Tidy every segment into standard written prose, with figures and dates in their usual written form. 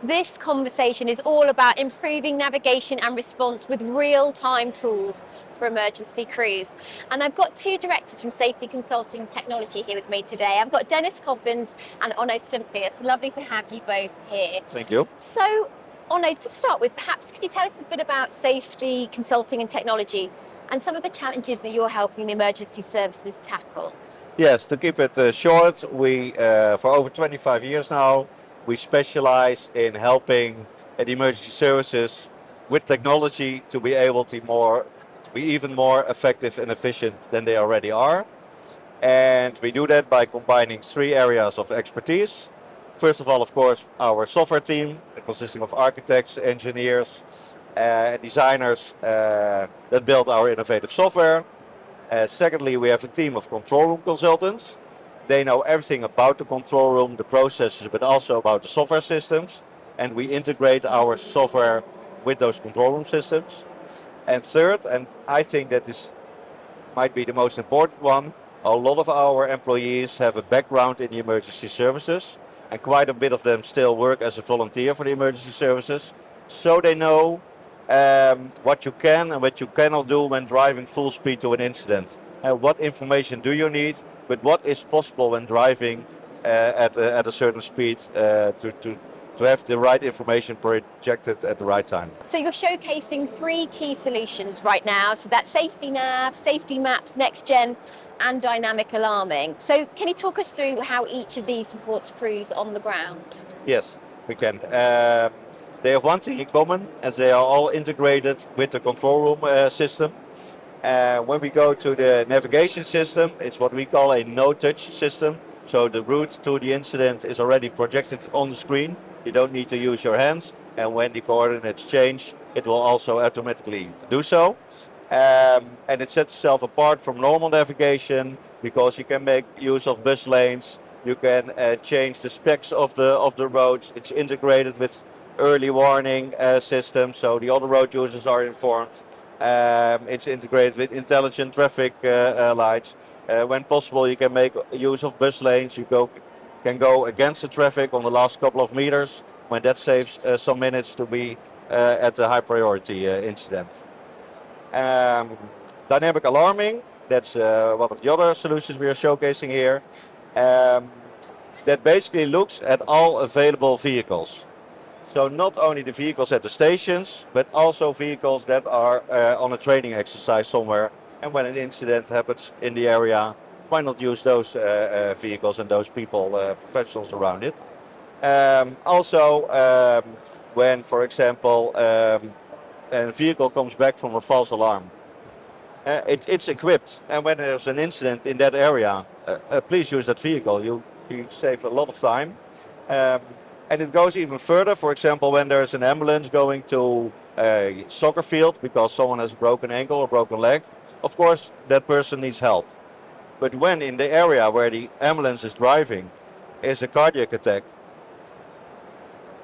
This conversation is all about improving navigation and response with real-time tools for emergency crews. And I've got two directors from Safety Consulting Technology here with me today. I've got Dennis Coppens and Onno Stumphius. Lovely to have you both here. Thank you. So, Onno, to start with, perhaps could you tell us a bit about safety consulting and technology and some of the challenges that you're helping the emergency services tackle? Yes, to keep it short, we for over 25 years now, we specialize in helping the emergency services with technology to be able to be even more effective and efficient than they already are. And we do that by combining three areas of expertise. First of all, of course, our software team, consisting of architects, engineers, and designers that build our innovative software. Secondly, we have a team of control room consultants. They know everything about the control room, the processes, but also about the software systems. And we integrate our software with those control room systems. And third, and I think that this might be the most important one, a lot of our employees have a background in the emergency services, and quite a bit of them still work as a volunteer for the emergency services. So they know what you can and what you cannot do when driving full speed to an incident. What information do you need, but what is possible when driving at a certain speed to have the right information projected at the right time. So you're showcasing three key solutions right now. So that's Safety Nav, Safety Maps, Next Gen, and Dynamic Alarming. So can you talk us through how each of these supports crews on the ground? Yes, we can. They have one thing in common, as they are all integrated with the control room system. When we go to the navigation system, it's what we call a no-touch system. So the route to the incident is already projected on the screen. You don't need to use your hands. And when the coordinates change, it will also automatically do so. And it sets itself apart from normal navigation because you can make use of bus lanes. You can change the specs of the roads. It's integrated with early warning systems, so the other road users are informed. It's integrated with intelligent traffic lights. When possible, you can make use of bus lanes. You can go against the traffic on the last couple of meters, when that saves some minutes to be at a high priority incident. Dynamic alarming, that's one of the other solutions we are showcasing here. That basically looks at all available vehicles. So not only the vehicles at the stations, but also vehicles that are on a training exercise somewhere. And when an incident happens in the area, why not use those vehicles and those people, professionals around it. When, for example, a vehicle comes back from a false alarm, it's equipped. And when there's an incident in that area, please use that vehicle. You save a lot of time. And it goes even further. For example, when there's an ambulance going to a soccer field because someone has a broken ankle or broken leg, of course that person needs help. But when in the area where the ambulance is driving is a cardiac attack,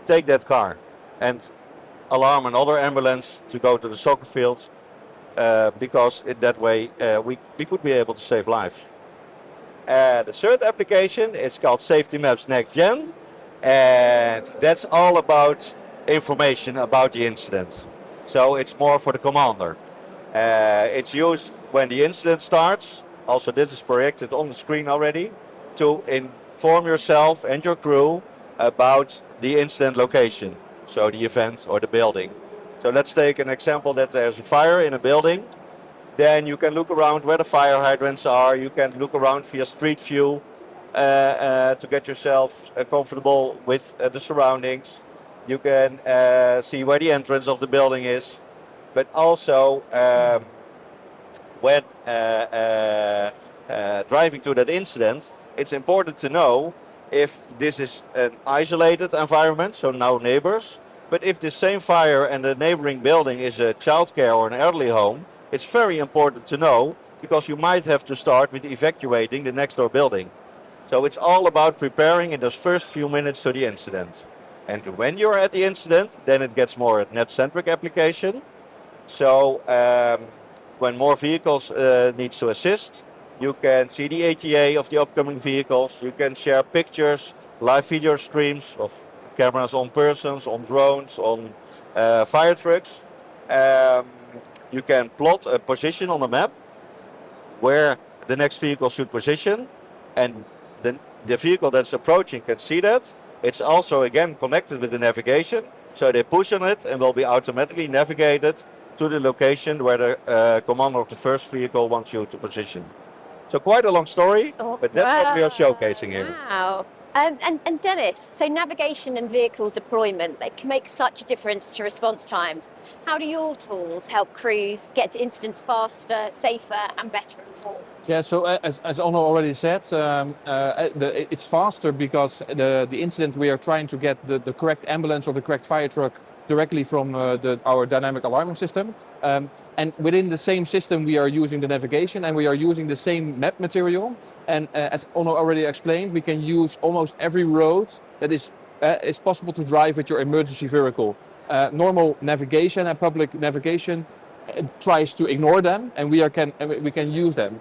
take that car and alarm another ambulance to go to the soccer field because in that way we could be able to save lives. The third application is called Safety Maps Next Gen. And that's all about information about the incident. So it's more for the commander. It's used when the incident starts. Also, this is projected on the screen already to inform yourself and your crew about the incident location. So the event or the building. So let's take an example that there's a fire in a building. Then you can look around where the fire hydrants are. You can look around via street view. To get yourself comfortable with the surroundings. You can see where the entrance of the building is. But also when driving to that incident, it's important to know if this is an isolated environment, so no neighbors. But if the same fire and the neighboring building is a childcare or an elderly home, it's very important to know because you might have to start with evacuating the next door building. So it's all about preparing in those first few minutes to the incident. And when you're at the incident, then it gets more a net-centric application. So when more vehicles need to assist, you can see the ATA of the upcoming vehicles. You can share pictures, live video streams of cameras on persons, on drones, on fire trucks. Um, you can plot a position on the map where the next vehicle should position, and the vehicle that's approaching can see that. It's also again connected with the navigation, so they push on it and will be automatically navigated to the location where the commander of the first vehicle wants you to position. So quite a long story, but that's what we are showcasing here. Wow. And Dennis, so navigation and vehicle deployment, they can make such a difference to response times. How do your tools help crews get to incidents faster, safer, and better informed? Yeah, so as Onno already said, it's faster because the incident we are trying to get the correct ambulance or the correct fire truck directly from our dynamic alarming system. And within the same system we are using the navigation and we are using the same map material. And as Onno already explained, we can use almost every road that is possible to drive with your emergency vehicle. Normal navigation and public navigation tries to ignore them, and we can use them.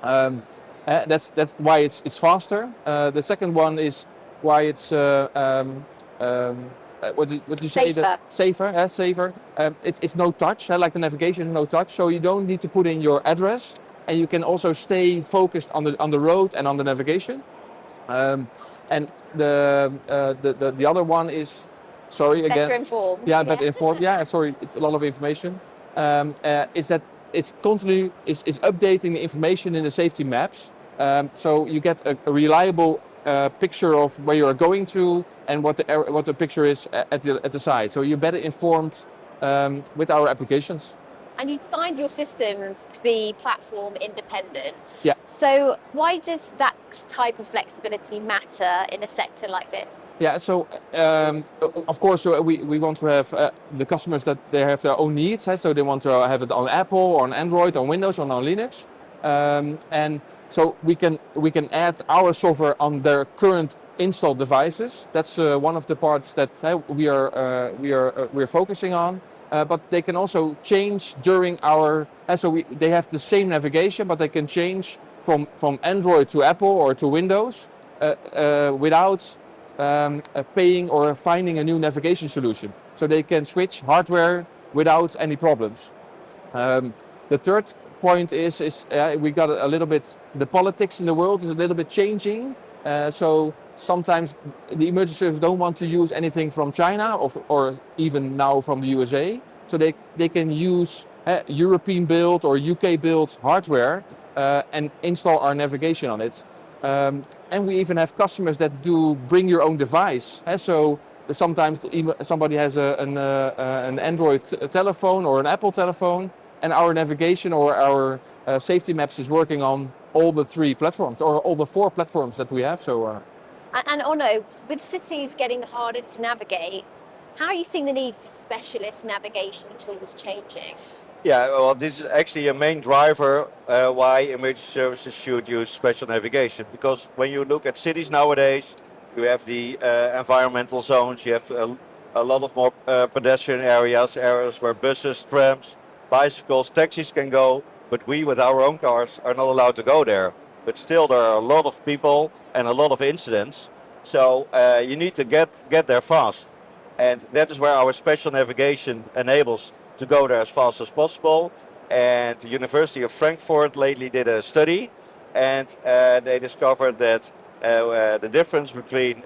That's why it's faster. The second one is why it's what did you say? Safer. Safer. Safer. It's no touch. Like the navigation is no touch, so you don't need to put in your address, and you can also stay focused on the road and on the navigation. And the other one is, sorry again. Better informed. Yeah, better informed. Yeah, sorry, it's a lot of information. Is that it's constantly is updating the information in the safety maps, so you get a reliable picture of where you are going to and what the picture is at the site. So you're better informed with our applications. And you designed your systems to be platform independent. Yeah. So why does that type of flexibility matter in a sector like this? Yeah, so of course we want to have the customers that they have their own needs. So they want to have it on Apple or on Android, on Windows, or on Linux. And so we can add our software on their current installed devices. That's one of the parts that we're focusing on. But they can also change during our. They have the same navigation, but they can change from Android to Apple or to Windows without paying or finding a new navigation solution. So they can switch hardware without any problems. The third point is we got a little bit. The politics in the world is a little bit changing. So sometimes the emergency service don't want to use anything from China or even now from the USA. So they can use European built or UK built hardware and install our navigation on it. And we even have customers that do bring your own device. So sometimes somebody has an Android telephone or an Apple telephone, and our navigation or our safety maps is working on all the 3 platforms or all the 4 platforms that we have. So. And Onno, with cities getting harder to navigate, how are you seeing the need for specialist navigation tools changing? Yeah, well, this is actually a main driver why emergency services should use special navigation. Because when you look at cities nowadays, you have the environmental zones, you have a lot of more pedestrian areas where buses, trams, bicycles, taxis can go, but we with our own cars are not allowed to go there. But still there are a lot of people and a lot of incidents, so you need to get there fast. And that is where our special navigation enables to go there as fast as possible. And the University of Frankfurt lately did a study, and they discovered that the difference between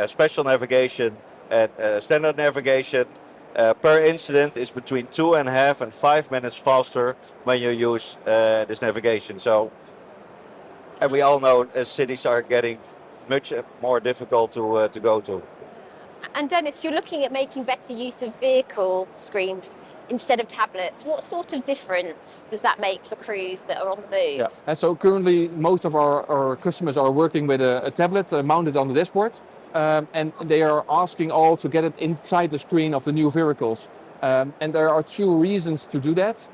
special navigation and standard navigation per incident is between 2.5 and 5 minutes faster when you use this navigation. So, and we all know cities are getting much more difficult to go to. And Dennis, you're looking at making better use of vehicle screens instead of tablets. What sort of difference does that make for crews that are on the move? Yeah, and so currently most of our customers are working with a tablet mounted on the dashboard, and they are asking all to get it inside the screen of the new vehicles. And there are 2 reasons to do that.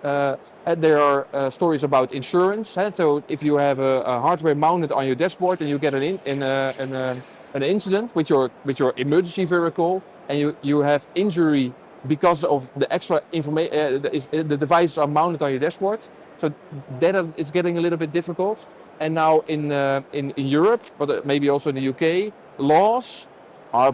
There are stories about insurance. So if you have a hardware mounted on your dashboard and you get an incident with your emergency vehicle, and you have injury because of the extra information, the devices are mounted on your dashboard. So that is getting a little bit difficult. And now in Europe, but maybe also in the UK, laws are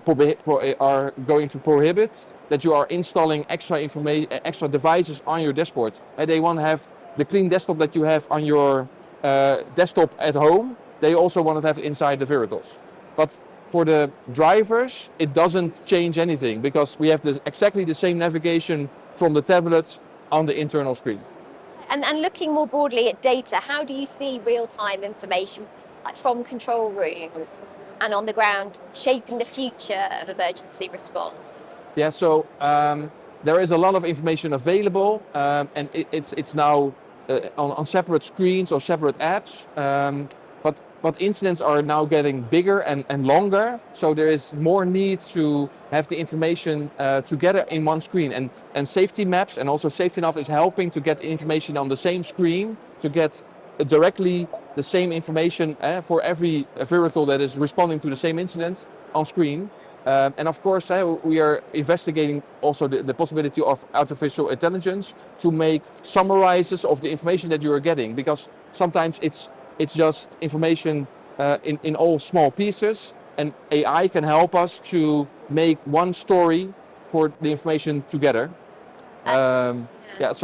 going to prohibit that you are installing extra information, extra devices on your dashboard. And they want to have the clean desktop that you have on your desktop at home. They also want to have inside the vehicles. But for the drivers, it doesn't change anything because we have exactly the same navigation from the tablet on the internal screen. And looking more broadly at data, how do you see real-time information like from control rooms and on the ground shaping the future of emergency response? Yeah, so there is a lot of information available, and it's now on separate screens or separate apps. But incidents are now getting bigger and longer, so there is more need to have the information together in one screen. And safety maps and also safety nav is helping to get information on the same screen to get directly the same information for every vehicle that is responding to the same incident on screen. And of course, we are investigating also the possibility of artificial intelligence to make summarizes of the information that you are getting, because sometimes it's just information in all small pieces, and AI can help us to make one story for the information together. That's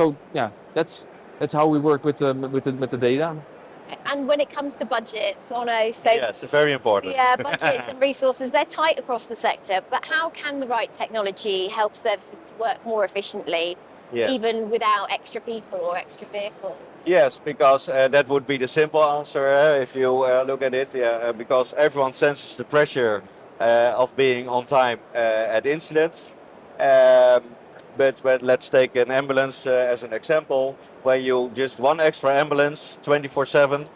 how we work with the data. And when it comes to budgets, Onno, so Yes, very important. yeah, budgets and resources, they're tight across the sector, but how can the right technology help services work more efficiently, Yes. even without extra people or extra vehicles? Yes, because that would be the simple answer if you look at it. Yeah, because everyone senses the pressure of being on time at incidents. But let's take an ambulance as an example, where you just one extra ambulance 24/7.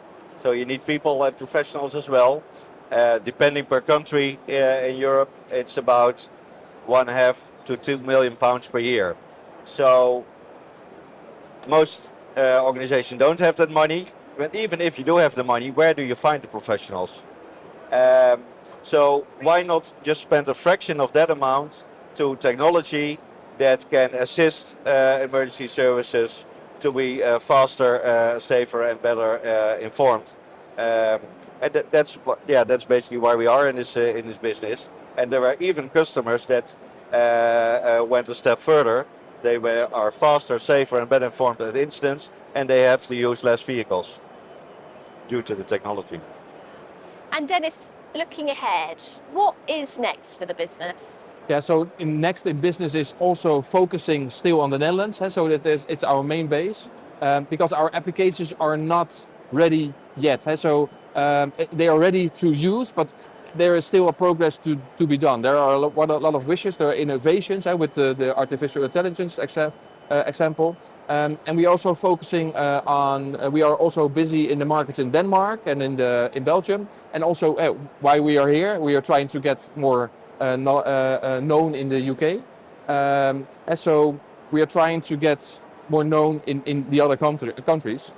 So you need people, professionals as well. Depending per country in Europe, it's about 1.5 to 2 million pounds per year. So most organizations don't have that money. But even if you do have the money, where do you find the professionals? So why not just spend a fraction of that amount to technology that can assist emergency services to be faster, safer, and better informed. And that's basically why we are in this business. And there are even customers that went a step further. They are faster, safer, and better informed at incidents, and they have to use less vehicles due to the technology. And Dennis, looking ahead, what is next for the business? Yeah, so next in business is also focusing still on the Netherlands, so that it's our main base, because our applications are not ready yet. So they are ready to use, but there is still a progress to be done. There are a lot of wishes, there are innovations with the artificial intelligence example. And we are also focusing we are also busy in the markets in Denmark and in Belgium. And also why we are here, we are trying to get more known in the UK. And so we are trying to get more known in the other countries.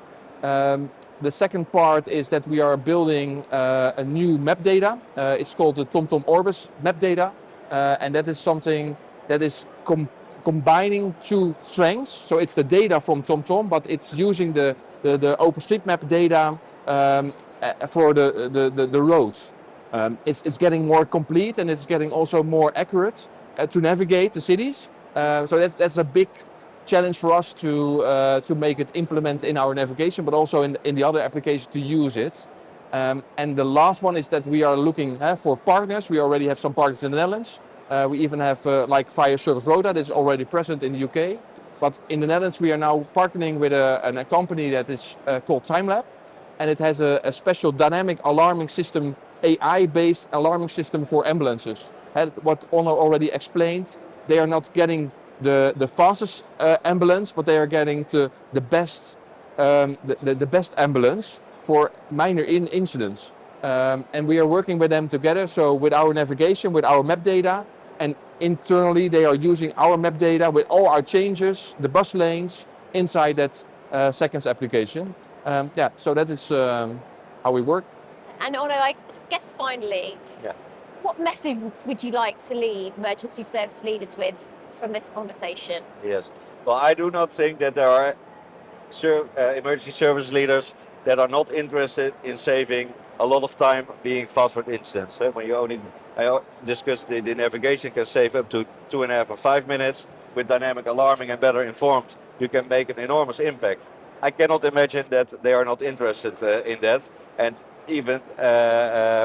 The second part is that we are building a new map data. It's called the TomTom Orbis map data. And that is something that is combining two strengths. So it's the data from TomTom, but it's using the OpenStreetMap data for the roads. It's getting more complete, and it's getting also more accurate to navigate the cities. So that's a big challenge for us to make it implement in our navigation, but also in the other applications to use it. And the last one is that we are looking for partners. We already have some partners in the Netherlands. We even have like Fire Service Roda that is already present in the UK. But in the Netherlands, we are now partnering with a company that is called TimeLab, and it has a special dynamic alarming system, AI-based alarming system for ambulances. What Onno already explained, they are not getting the fastest ambulance, but they are getting the best ambulance for minor incidents. And we are working with them together, so with our navigation, with our map data, and internally they are using our map data with all our changes, the bus lanes, inside that seconds application. So that is how we work. And Onno, I guess finally, what message would you like to leave emergency service leaders with from this conversation? Yes. Well, I do not think that there are emergency service leaders that are not interested in saving a lot of time being fast with incidents. When you only discussed the navigation can save up to 2.5 or 5 minutes. With dynamic alarming and better informed, you can make an enormous impact. I cannot imagine that they are not interested in that. And even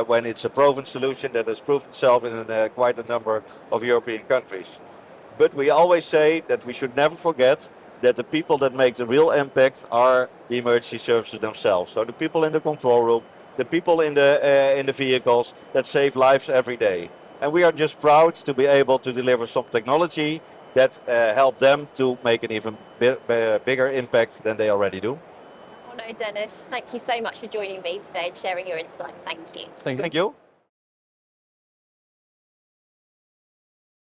when it's a proven solution that has proved itself in quite a number of European countries. But we always say that we should never forget that the people that make the real impact are the emergency services themselves. So the people in the control room, the people in the vehicles that save lives every day. And we are just proud to be able to deliver some technology that help them to make an even bigger impact than they already do. Onno, Dennis, thank you so much for joining me today and sharing your insight. Thank you. Thank you. Thank you.